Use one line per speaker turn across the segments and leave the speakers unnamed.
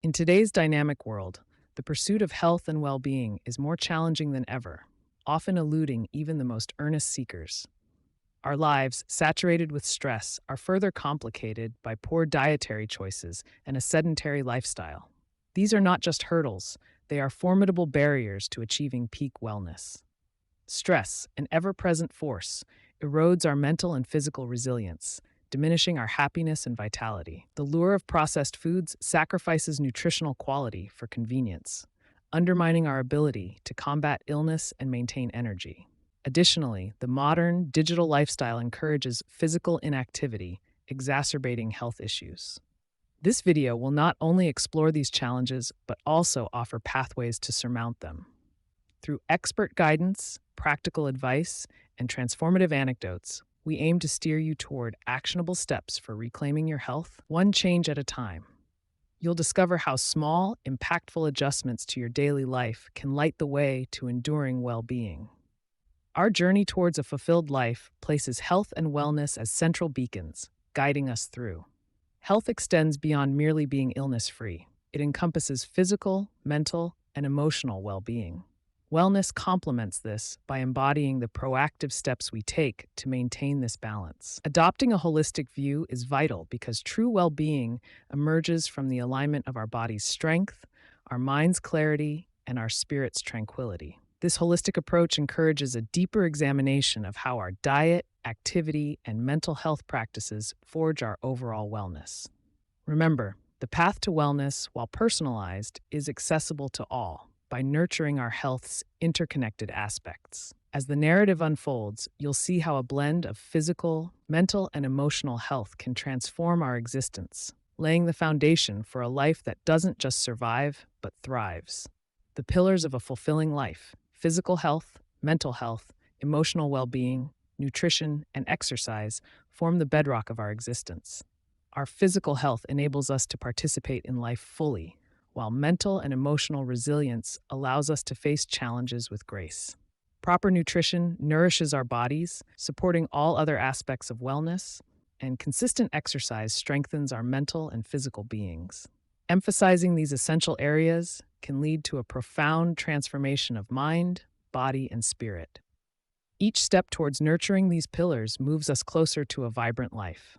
In today's dynamic world, the pursuit of health and well being is more challenging than ever, often eluding even the most earnest seekers. Our lives, saturated with stress, are further complicated by poor dietary choices and a sedentary lifestyle. These are not just hurdles, they are formidable barriers to achieving peak wellness. Stress, an ever present force, erodes our mental and physical resilience, diminishing our happiness and vitality. The lure of processed foods sacrifices nutritional quality for convenience, undermining our ability to combat illness and maintain energy. Additionally, the modern digital lifestyle encourages physical inactivity, exacerbating health issues. This video will not only explore these challenges, but also offer pathways to surmount them. Through expert guidance, practical advice, and transformative anecdotes, we aim to steer you toward actionable steps for reclaiming your health, one change at a time. You'll discover how small, impactful adjustments to your daily life can light the way to enduring well being. Our journey towards a fulfilled life places health and wellness as central beacons, guiding us through. Health extends beyond merely being illness free, it encompasses physical, mental, and emotional well being. Wellness complements this by embodying the proactive steps we take to maintain this balance. Adopting a holistic view is vital because true well being emerges from the alignment of our body's strength, our mind's clarity, and our spirit's tranquility. This holistic approach encourages a deeper examination of how our diet, activity, and mental health practices forge our overall wellness. Remember, the path to wellness, while personalized, is accessible to all by nurturing our health's interconnected aspects. As the narrative unfolds, you'll see how a blend of physical, mental, and emotional health can transform our existence, laying the foundation for a life that doesn't just survive, but thrives. The pillars of a fulfilling life: physical health, mental health, emotional well-being, nutrition, and exercise form the bedrock of our existence. Our physical health enables us to participate in life fully, while mental and emotional resilience allows us to face challenges with grace. Proper nutrition nourishes our bodies, supporting all other aspects of wellness, and consistent exercise strengthens our mental and physical beings. Emphasizing these essential areas can lead to a profound transformation of mind, body, and spirit. Each step towards nurturing these pillars moves us closer to a vibrant life.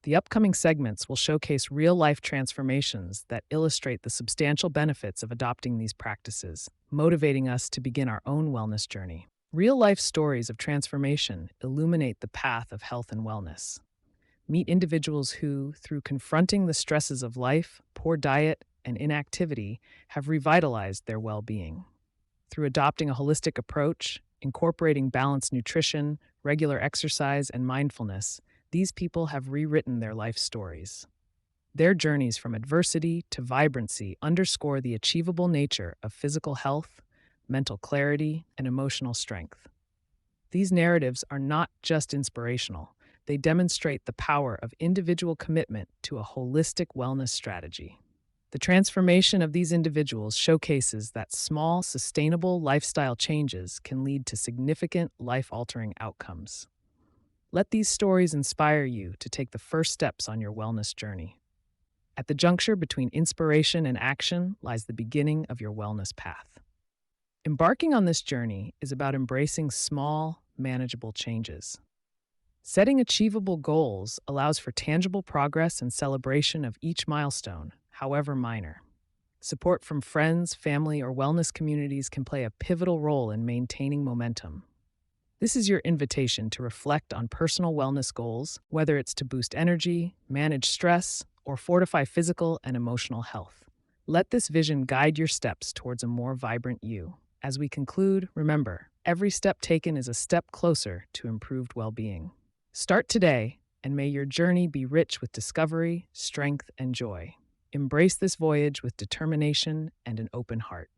The upcoming segments will showcase real-life transformations that illustrate the substantial benefits of adopting these practices, motivating us to begin our own wellness journey. Real-life stories of transformation illuminate the path of health and wellness. Meet individuals who, through confronting the stresses of life, poor diet, and inactivity, have revitalized their well-being. Through adopting a holistic approach, incorporating balanced nutrition, regular exercise, and mindfulness, these people have rewritten their life stories. Their journeys from adversity to vibrancy underscore the achievable nature of physical health, mental clarity, and emotional strength. These narratives are not just inspirational, they demonstrate the power of individual commitment to a holistic wellness strategy. The transformation of these individuals showcases that small, sustainable lifestyle changes can lead to significant, life-altering outcomes. Let these stories inspire you to take the first steps on your wellness journey. At the juncture between inspiration and action lies the beginning of your wellness path. Embarking on this journey is about embracing small, manageable changes. Setting achievable goals allows for tangible progress and celebration of each milestone, however minor. Support from friends, family, or wellness communities can play a pivotal role in maintaining momentum. This is your invitation to reflect on personal wellness goals, whether it's to boost energy, manage stress, or fortify physical and emotional health. Let this vision guide your steps towards a more vibrant you. As we conclude, remember, every step taken is a step closer to improved well-being. Start today, and may your journey be rich with discovery, strength, and joy. Embrace this voyage with determination and an open heart.